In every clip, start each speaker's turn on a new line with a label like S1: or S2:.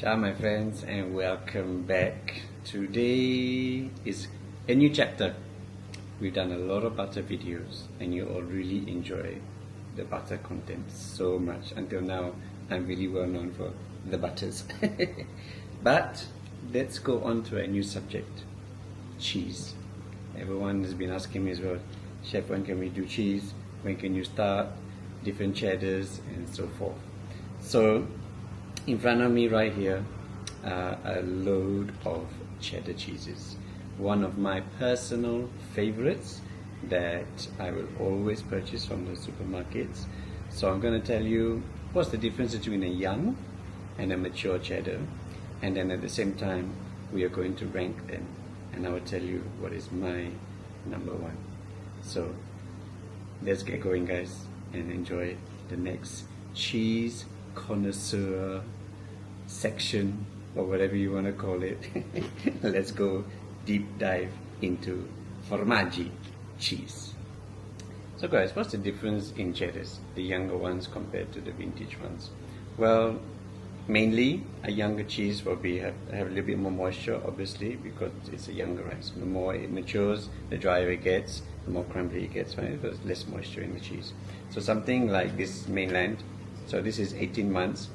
S1: Ciao my friends and welcome back. Today is a new chapter. We've done a lot of butter videos and you all really enjoy the butter content so much. Until now I'm really well known for the butters. But let's go on to a new subject. Cheese. Everyone has been asking me as well, Chef, when can we do cheese? When can you start? Different cheddars and so forth. So in front of me right here are a load of cheddar cheeses. One of my personal favorites that I will always purchase from the supermarkets. So I'm going to tell you what's the difference between a young and a mature cheddar, and then at the same time we are going to rank them, and I will tell you what is my number one. So let's get going guys and enjoy the next cheese connoisseur section or whatever you want to call it. Let's go deep dive into formaggi cheese. So guys, what's the difference in cheddars, the younger ones compared to the vintage ones? Well, mainly a younger cheese will have a little bit more moisture, obviously, because it's a younger rice. The more it matures, the drier it gets, the more crumbly it gets, right? There's less moisture in the cheese. So something like this mainland, so this is 18 months,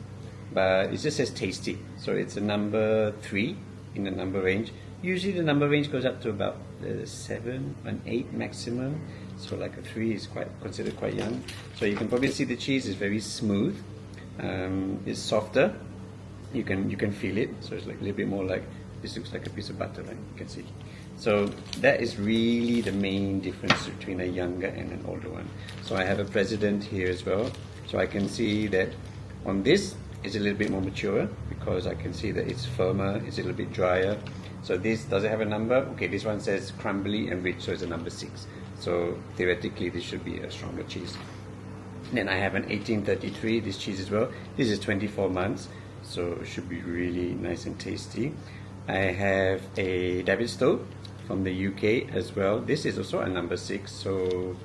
S1: but it just says tasty. So it's a number 3 in the number range. Usually the number range goes up to about 7 and 8 maximum. So like a 3 is considered quite young. So you can probably see the cheese is very smooth. It's softer. You can feel it. So it's like a little bit more like, this looks like a piece of butter, right? You can see. So that is really the main difference between a younger and an older one. So I have a President here as well. So I can see that on this it's a little bit more mature because I can see that it's firmer, it's a little bit drier. So this, does it have a number? Okay, this one says crumbly and rich, so it's a number 6. So theoretically this should be a stronger cheese. Then I have an 1833, this cheese as well. This is 24 months, so it should be really nice and tasty. I have a David Stowe from the UK as well. This is also a number 6, so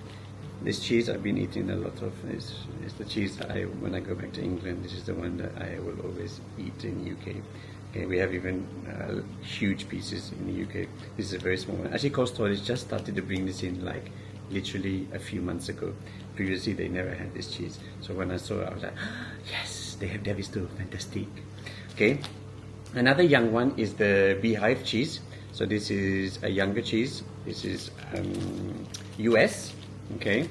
S1: this cheese I've been eating a lot of. Is the cheese that when I go back to England, this is the one that I will always eat in the UK. Okay, we have even huge pieces in the UK. This is a very small one. Actually, Cold Storage just started to bring this in like literally a few months ago. Previously they never had this cheese. So when I saw it, I was like, yes, they have David Stowe, fantastic. Okay, another young one is the Beehive cheese. So this is a younger cheese. This is US. Okay,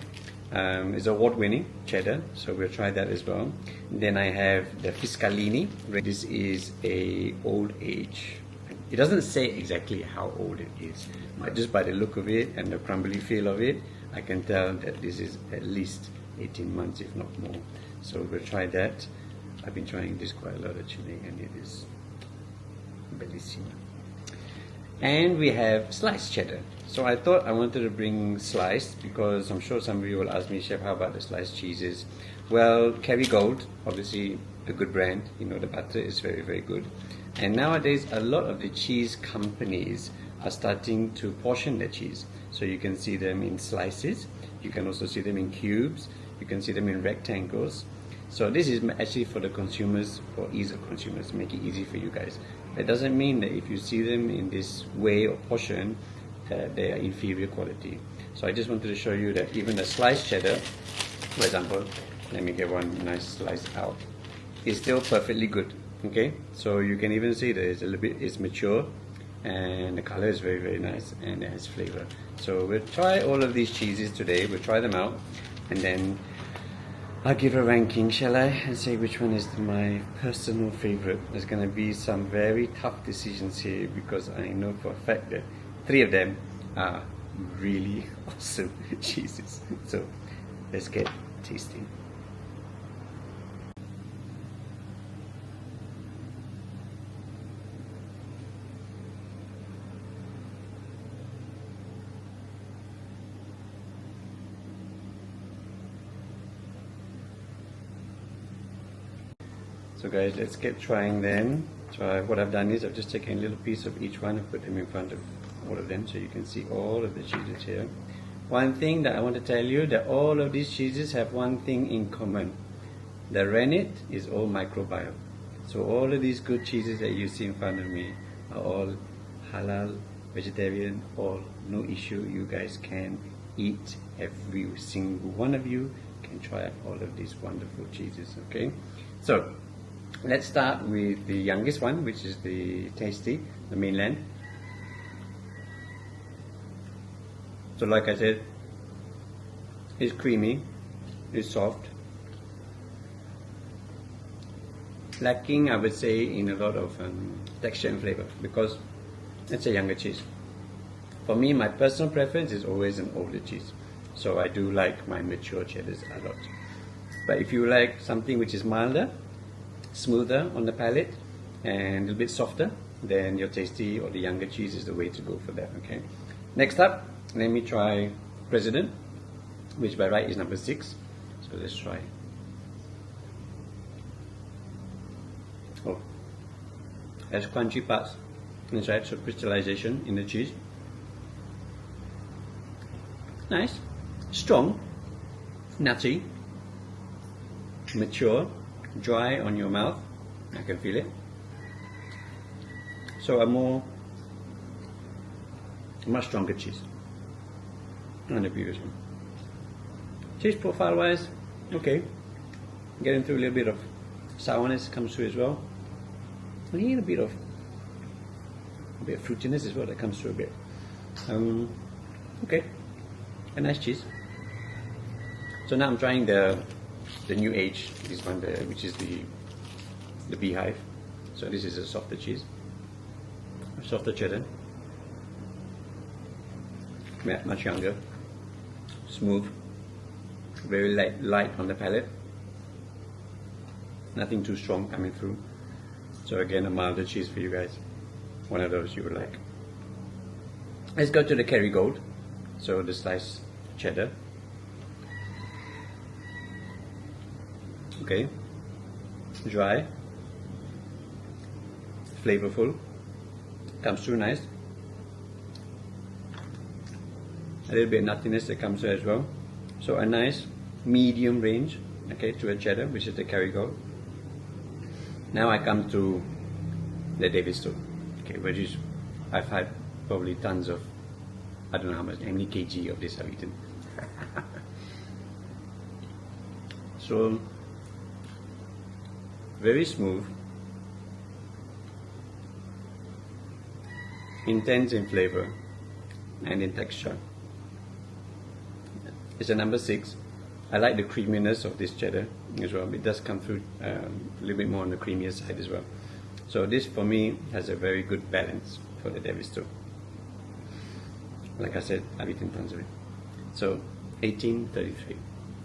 S1: it's award-winning cheddar, so we'll try that as well. Then I have the Fiscalini. This is a old age. It doesn't say exactly how old it is, but just by the look of it and the crumbly feel of it, I can tell that this is at least 18 months, if not more. So we'll try that. I've been trying this quite a lot actually, and it is bellissimo. And we have sliced cheddar. So I thought I wanted to bring sliced because I'm sure some of you will ask me, Chef, how about the sliced cheeses? Well, Kerrygold, obviously a good brand. You know, the butter is very, very good. And nowadays, a lot of the cheese companies are starting to portion their cheese. So you can see them in slices. You can also see them in cubes. You can see them in rectangles. So this is actually for the consumers, for ease of consumers, make it easy for you guys. That doesn't mean that if you see them in this way or portion, they are inferior quality. So I just wanted to show you that even a sliced cheddar, for example, let me get one nice slice out, is still perfectly good. Okay, so you can even see that it's a little bit, it's mature, and the color is very, very nice, and it has flavor. So we'll try all of these cheeses today. We'll try them out, and then I'll give a ranking, shall I? And say which one is my personal favorite. There's going to be some very tough decisions here because I know for a fact that 3 of them are really awesome cheeses. So let's get tasting. So guys, let's get trying them. So what I've done is I've just taken a little piece of each one and put them in front of all of them so you can see all of the cheeses here. One thing that I want to tell you, that all of these cheeses have one thing in common. The rennet is all microbiome. So all of these good cheeses that you see in front of me are all halal, vegetarian, all no issue. You guys can eat. Every single one of you can try all of these wonderful cheeses. Okay, so let's start with the youngest one, which is the Tasty, the mainland. So like I said, it's creamy, it's soft, lacking I would say in a lot of texture and flavor because it's a younger cheese. For me, my personal preference is always an older cheese, so I do like my mature cheddars a lot. But if you like something which is milder, smoother on the palate, and a little bit softer, then your Tasty or the younger cheese is the way to go for that. Okay. Next up, let me try President, which by right is number 6. So let's try. Oh, has crunchy parts inside, so crystallization in the cheese. Nice, strong, nutty, mature, dry on your mouth. I can feel it. So a much stronger cheese than the previous one. Taste profile wise, okay. Getting through a little bit of sourness comes through as well. I need a bit of fruitiness as well that comes through a bit. Okay, a nice cheese. So now I'm trying the new age, this one, which is the Beehive. So this is a softer cheese, a softer cheddar, much younger, smooth, very light on the palate, nothing too strong coming through. So again, a milder cheese for you guys, one of those you would like. Let's go to the Kerrygold, so the sliced cheddar. Okay, dry, flavorful, comes through nice. A little bit of nuttiness that comes through as well. So a nice medium range, okay, to a cheddar, which is the Kerrygold. Now I come to the Davisto, okay, which is, I've had probably tons of, I don't know how many kg of this I've eaten. So very smooth, intense in flavor and in texture. It's a number 6. I like the creaminess of this cheddar as well. It does come through a little bit more on the creamier side as well. So this for me has a very good balance for the Davisto. Like I said, I've eaten tons of it. So 1833,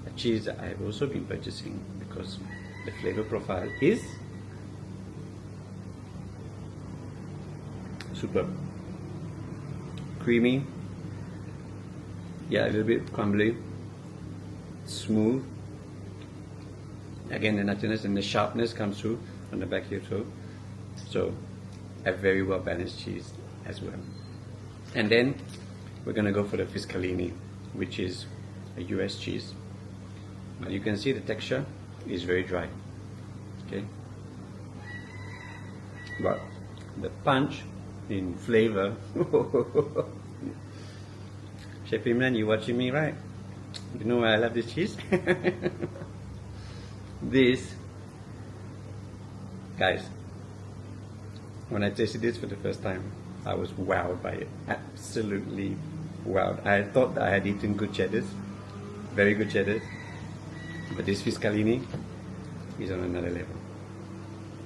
S1: a cheese that I have also been purchasing because the flavor profile is superb. Creamy, yeah, a little bit crumbly, smooth. Again, the nuttiness and the sharpness comes through on the back of your throat. So a very well balanced cheese as well. And then we're gonna go for the Fiscalini, which is a US cheese. But you can see the texture is very dry. Okay. But the punch in flavor. Chef Imran, you watching me, right? You know why I love this cheese? This, guys, when I tasted this for the first time, I was wowed by it. Absolutely wowed. I thought that I had eaten good cheddars, very good cheddars, but this Fiscalini is on another level.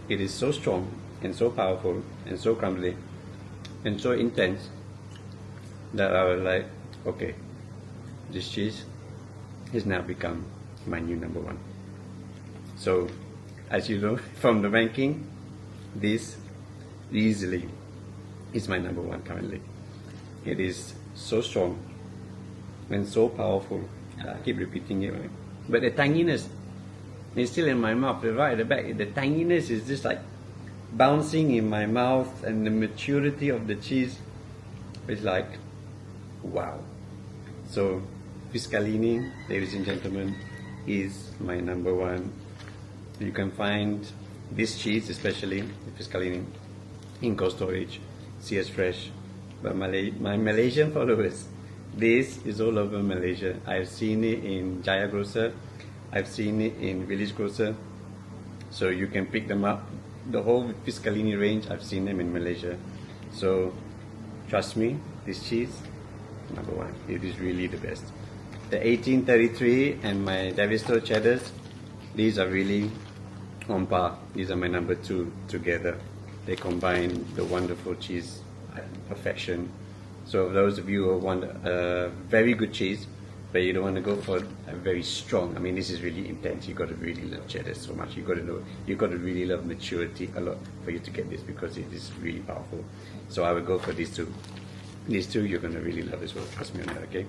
S1: It is so strong and so powerful and so crumbly and so intense that I was like, okay, this cheese has now become my new number 1. So, as you know from the ranking, this easily is my number 1 currently. It is so strong and so powerful. I keep repeating it, right? But the tanginess is still in my mouth, right at the back. The tanginess is just like bouncing in my mouth, and the maturity of the cheese is like, wow. So Fiscalini, ladies and gentlemen, is my number 1. You can find This cheese, especially the Fiscalini, in cold storage, CS Fresh. But my Malaysian followers, this is all over Malaysia. I've seen it in Jaya Grocer, I've seen it in Village Grocer, so you can pick them up. The whole Fiscalini range, I've seen them in Malaysia. So trust me, this cheese, number one, it is really the best. The 1833 and my Davisto cheddars, these are really on par. These are my number two together. They combine the wonderful cheese perfection. So those of you who want a very good cheese, but you don't want to go for a very strong, I mean this is really intense. You got to really love cheddar so much. You got to really love maturity a lot for you to get this, because it is really powerful. So I would go for these two. These two you're going to really love as well. Trust me on that, okay?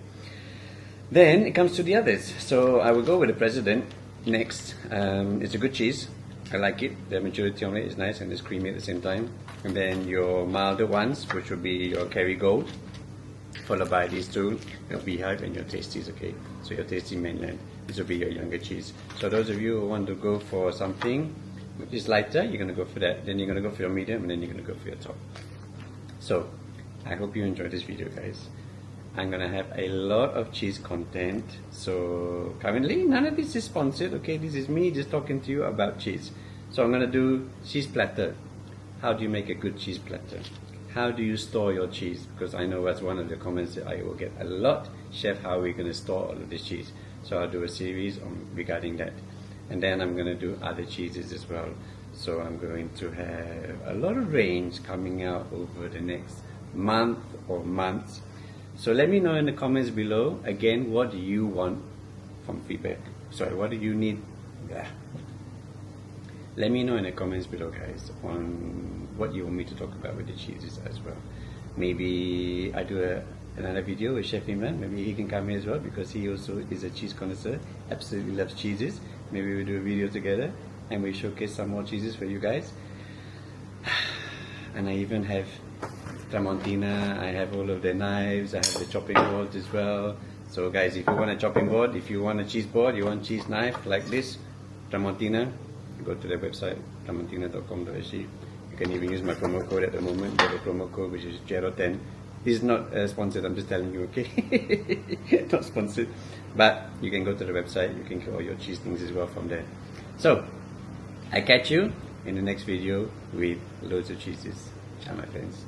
S1: Then it comes to the others. So I will go with the President next. It's a good cheese. I like it. The maturity on it is nice and it's creamy at the same time. And then your milder ones, which will be your Kerrygold, followed by these two, your Beehive and your Tasties, okay? So your Tasty Mainland, this will be your younger cheese. So those of you who want to go for something which is lighter, you're going to go for that. Then you're going to go for your medium, and then you're going to go for your top. So I hope you enjoyed this video, guys. I'm going to have a lot of cheese content. So currently none of this is sponsored, okay? This is me just talking to you about cheese. So I'm going to do cheese platter. How do you make a good cheese platter? How do you store your cheese? Because I know that's one of the comments that I will get a lot. Chef, how are we going to store all of this cheese? So I'll do a series regarding that. And then I'm going to do other cheeses as well. So I'm going to have a lot of range coming out over the next month or months. So let me know in the comments below, again, what do you want from feedback? Sorry, what do you need? Yeah. Let me know in the comments below, guys, on what you want me to talk about with the cheeses as well. Maybe I do another video with Chef Iman. Maybe he can come here as well, because he also is a cheese connoisseur, absolutely loves cheeses. Maybe we do a video together and we showcase some more cheeses for you guys. And I even have Tramontina, I have all of their knives, I have the chopping boards as well. So guys, if you want a chopping board, if you want a cheese board, you want cheese knife like this, Tramontina, go to their website, tramontina.com.sg. You can even use my promo code at the moment. They have a promo code which is Jero10. This is not sponsored, I'm just telling you, okay? Not sponsored. But you can go to the website, you can get all your cheese things as well from there. So, I catch you in the next video with loads of cheeses. Ciao my friends.